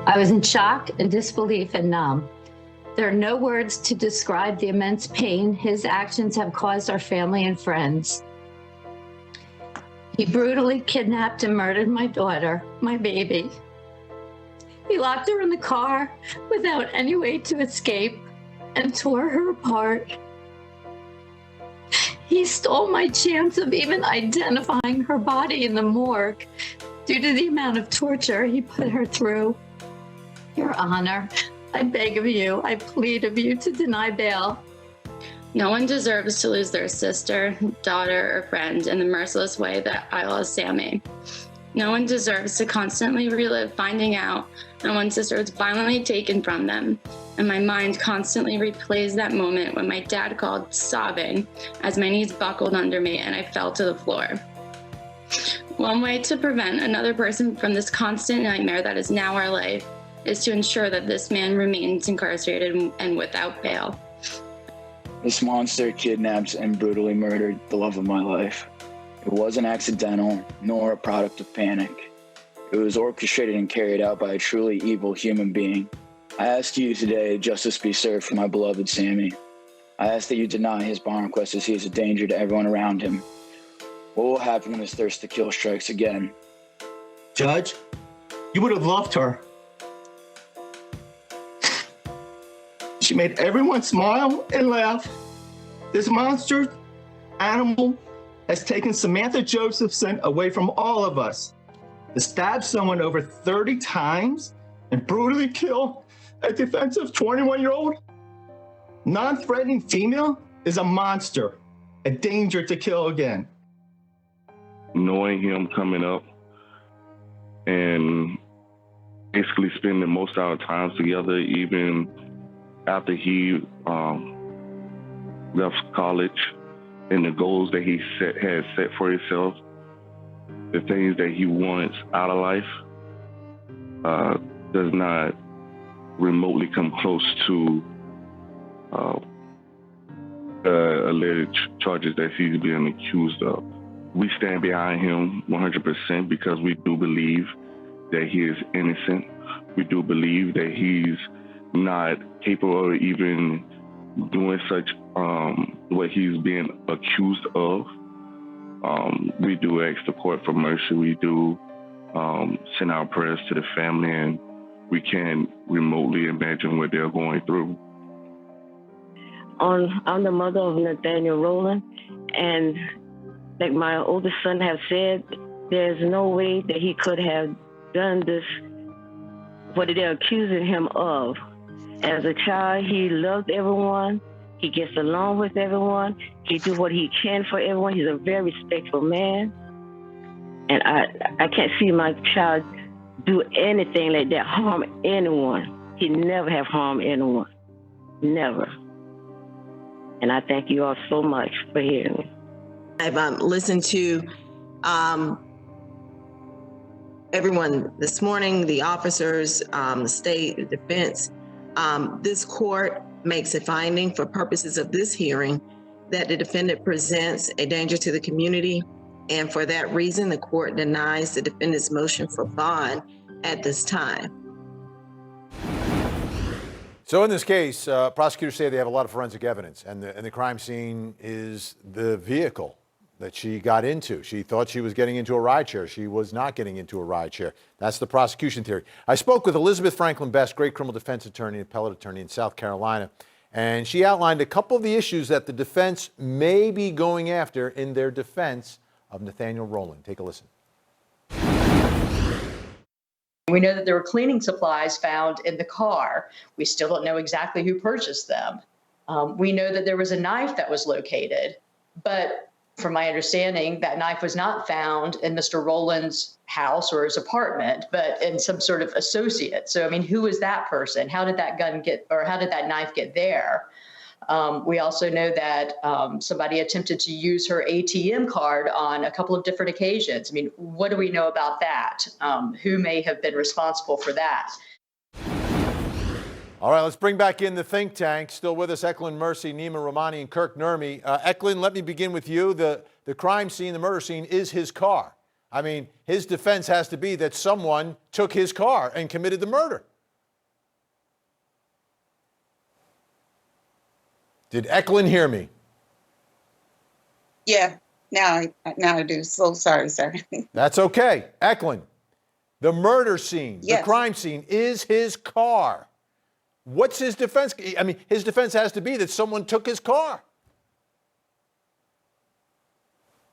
I was in shock and disbelief and numb. There are no words to describe the immense pain his actions have caused our family and friends. He brutally kidnapped and murdered my daughter, my baby. He locked her in the car without any way to escape and tore her apart. He stole my chance of even identifying her body in the morgue due to the amount of torture he put her through. Your Honor, I beg of you, I plead of you to deny bail. No one deserves to lose their sister, daughter, or friend in the merciless way that I lost Sammy. No one deserves to constantly relive finding out that one sister was violently taken from them, and my mind constantly replays that moment when my dad called, sobbing, as my knees buckled under me and I fell to the floor. One way to prevent another person from this constant nightmare that is now our life is to ensure that this man remains incarcerated and without bail. This monster kidnapped and brutally murdered the love of my life. It wasn't accidental, nor a product of panic. It was orchestrated and carried out by a truly evil human being. I ask you today justice be served for my beloved Sammy. I ask that you deny his bond request as he is a danger to everyone around him. What will happen when his thirst to kill strikes again? Judge, you would have loved her. She made everyone smile and laugh. This monster animal has taken Samantha Josephson away from all of us. To stab someone over 30 times and brutally kill a defensive 21-year-old non-threatening female is a monster, a danger to kill again. Knowing him coming up and basically spending most of our time together, even after he left college, and the goals that he had set for himself, the things that he wants out of life, does not remotely come close to alleged charges that he's being accused of. We stand behind him 100% because we do believe that he is innocent. We do believe that he's not capable of even doing such what he's being accused of. We do ask the court for mercy. We do send our prayers to the family, and we can't remotely imagine what they're going through. I'm the mother of Nathaniel Rowland, and like my oldest son have said, there's no way that he could have done this, what they're accusing him of. As a child, he loved everyone. He gets along with everyone. He do what he can for everyone. He's a very respectful man. And I can't see my child do anything like that, harm anyone. He never have harmed anyone. Never. And I thank you all so much for hearing me. I've listened to everyone this morning, the officers, the state, the defense. This court makes a finding for purposes of this hearing that the defendant presents a danger to the community. And for that reason, the court denies the defendant's motion for bond at this time. So in this case, prosecutors say they have a lot of forensic evidence, and the crime scene is the vehicle that she got into. She thought she was getting into a rideshare. She was not getting into a rideshare. That's the prosecution theory. I spoke with Elizabeth Franklin Best, great criminal defense attorney, appellate attorney in South Carolina, and she outlined a couple of the issues that the defense may be going after in their defense of Nathaniel Rowland. Take a listen. We know that there were cleaning supplies found in the car. We still don't know exactly who purchased them. We know that there was a knife that was located, but from my understanding, that knife was not found in Mr. Rowland's house or his apartment, but in some sort of associate. So, I mean, who is that person? How did that gun get, or how did that knife get there? We also know that somebody attempted to use her ATM card on a couple of different occasions. I mean, what do we know about that? Who may have been responsible for that? All right, let's bring back in the think tank. Still with us, Eklund Mercy, Nima Rahmani, and Kirk Nurmi. Eklund, let me begin with you. The crime scene, the murder scene, is his car. I mean, his defense has to be that someone took his car and committed the murder. Did Eklund hear me? Yeah, now I do. So sorry, sir. That's okay. Eklund, the murder scene, the Yes. crime scene is his car. What's his defense? I mean, his defense has to be that someone took his car.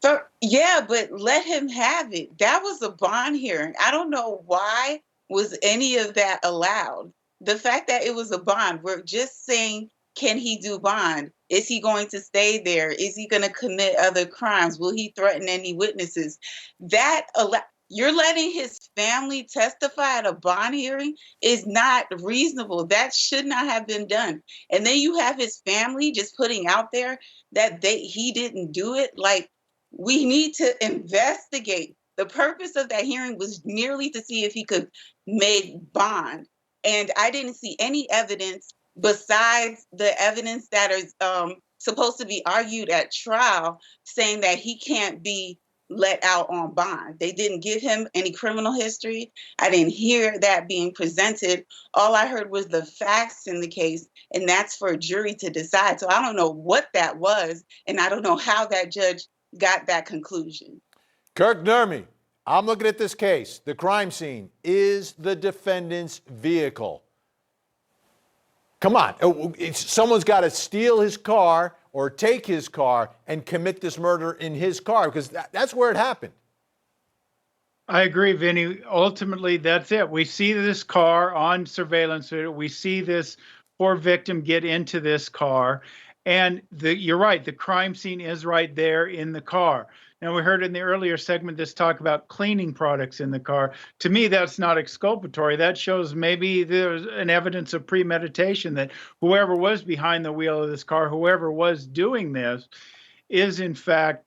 So, yeah, but let him have it. That was a bond hearing. I don't know why was any of that allowed. The fact that it was a bond, we're just saying, can he do bond? Is he going to stay there? Is he going to commit other crimes? Will he threaten any witnesses? You're letting his family testify at a bond hearing is not reasonable. That should not have been done. And then you have his family just putting out there that he didn't do it. Like, we need to investigate. The purpose of that hearing was merely to see if he could make bond. And I didn't see any evidence besides the evidence that is supposed to be argued at trial saying that he can't be let out on bond. They didn't give him any criminal history. I didn't hear that being presented. All I heard was the facts in the case, and that's for a jury to decide. So I don't know what that was, and I don't know how that judge got that conclusion. Kirk Nurmi, I'm looking at this case. The crime scene is the defendant's vehicle. Come on, someone's got to steal his car or take his car and commit this murder in his car, because that's where it happened. I agree, Vinny. Ultimately, that's it. We see this car on surveillance. We see this poor victim get into this car. And you're right, the crime scene is right there in the car. Now, we heard in the earlier segment this talk about cleaning products in the car. To me, that's not exculpatory. That shows maybe there's an evidence of premeditation, that whoever was behind the wheel of this car, whoever was doing this, is in fact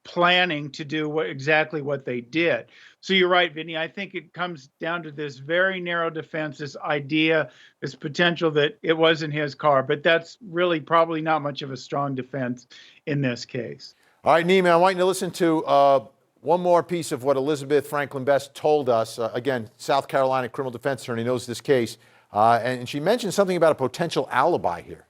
planning to do exactly what they did. So you're right, Vinny. I think it comes down to this very narrow defense, this idea, this potential that it wasn't his car. But that's really probably not much of a strong defense in this case. All right, Neiman, I want you to listen to one more piece of what Elizabeth Franklin Best told us. Again, South Carolina criminal defense attorney, knows this case. And she mentioned something about a potential alibi here.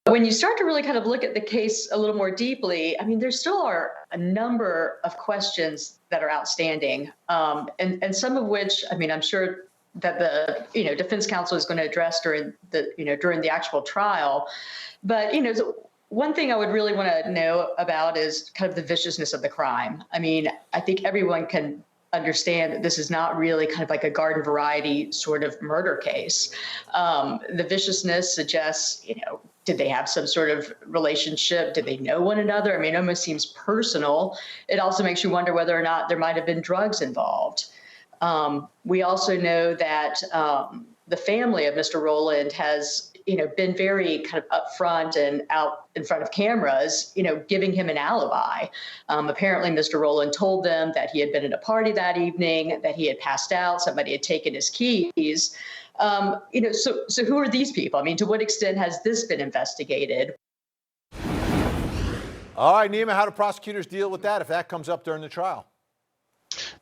When you start to really kind of look at the case a little more deeply, I mean, there still are a number of questions that are outstanding, and some of which, I mean, I'm sure that the defense counsel is going to address during the actual trial. But one thing I would really want to know about is kind of the viciousness of the crime. I mean, I think everyone can understand that this is not really kind of like a garden variety sort of murder case. The viciousness suggests, did they have some sort of relationship? Did they know one another? I mean, it almost seems personal. It also makes you wonder whether or not there might have been drugs involved. We also know that the family of Mr. Rowland has, been very kind of upfront and out in front of cameras, giving him an alibi. Apparently, Mr. Rowland told them that he had been at a party that evening, that he had passed out, somebody had taken his keys. So who are these people? I mean, to what extent has this been investigated? All right, Nima, how do prosecutors deal with that if that comes up during the trial?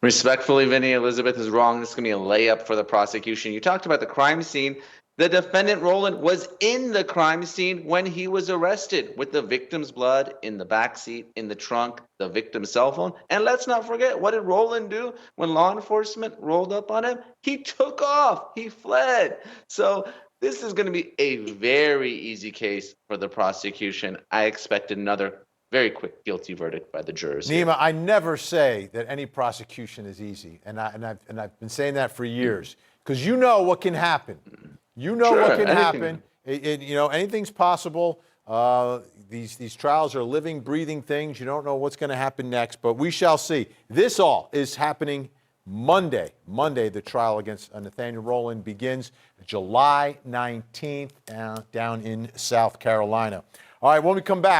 Respectfully, Vinny, Elizabeth is wrong. This is going to be a layup for the prosecution. You talked about the crime scene. The defendant, Rowland, was in the crime scene when he was arrested, with the victim's blood in the backseat, in the trunk, the victim's cell phone. And let's not forget, what did Rowland do when law enforcement rolled up on him? He took off. He fled. So this is going to be a very easy case for the prosecution. I expect another very quick guilty verdict by the jurors. Nima, I never say that any prosecution is easy, and I've been saying that for years, because you know what can happen. You know what can happen. Anything's possible. These trials are living, breathing things. You don't know what's going to happen next, but we shall see. This all is happening Monday. Monday, the trial against Nathaniel Rowland begins July 19th down in South Carolina. All right, when we come back,